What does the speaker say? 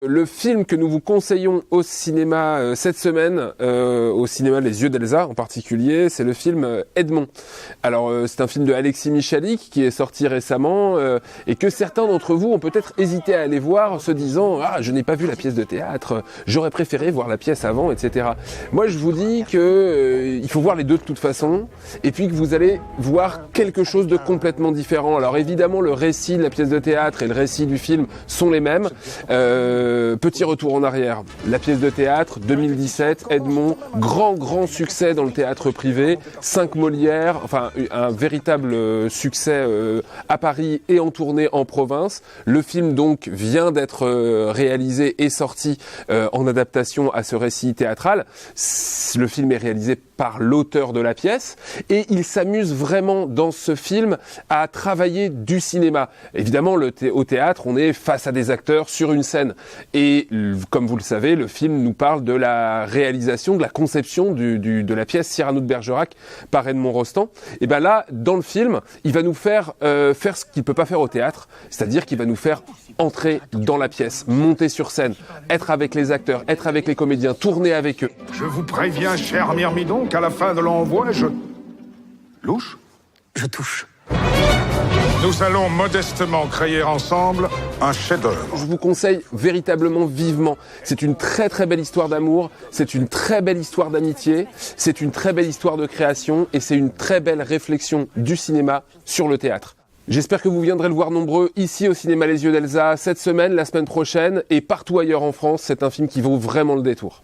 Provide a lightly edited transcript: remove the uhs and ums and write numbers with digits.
Le film que nous vous conseillons au cinéma cette semaine, au cinéma Les Yeux d'Elsa en particulier, c'est le film Edmond. Alors c'est un film de Alexis Michalik qui est sorti récemment et que certains d'entre vous ont peut-être hésité à aller voir, se disant « Ah, je n'ai pas vu la pièce de théâtre, j'aurais préféré voir la pièce avant, etc. » Moi je vous dis que il faut voir les deux de toute façon et puis que vous allez voir quelque chose de complètement différent. Alors évidemment le récit de la pièce de théâtre et le récit du film sont les mêmes. Petit retour en arrière, la pièce de théâtre, 2017, Edmond, grand succès dans le théâtre privé, 5 Molières, enfin un véritable succès à Paris et en tournée en province. Le film donc vient d'être réalisé et sorti en adaptation à ce récit théâtral. Le film est réalisé par l'auteur de la pièce et il s'amuse vraiment dans ce film à travailler du cinéma. Évidemment, au théâtre, on est face à des acteurs sur une scène et comme vous le savez, le film nous parle de la réalisation, de la conception de la pièce Cyrano de Bergerac par Edmond Rostand. Et ben là, dans le film, il va nous faire faire ce qu'il peut pas faire au théâtre, c'est-à-dire qu'il va nous faire entrer dans la pièce, monter sur scène, être avec les acteurs, être avec les comédiens, tourner avec eux. Je vous préviens, cher Myrmidon, qu'à la fin de l'envoi, je... Louche ? Je touche. Nous allons modestement créer ensemble un chef-d'œuvre. Je vous conseille véritablement vivement. C'est une très belle histoire d'amour, c'est une très belle histoire d'amitié, c'est une très belle histoire de création et c'est une très belle réflexion du cinéma sur le théâtre. J'espère que vous viendrez le voir nombreux ici au cinéma Les Yeux d'Elsa cette semaine, la semaine prochaine et partout ailleurs en France. C'est un film qui vaut vraiment le détour.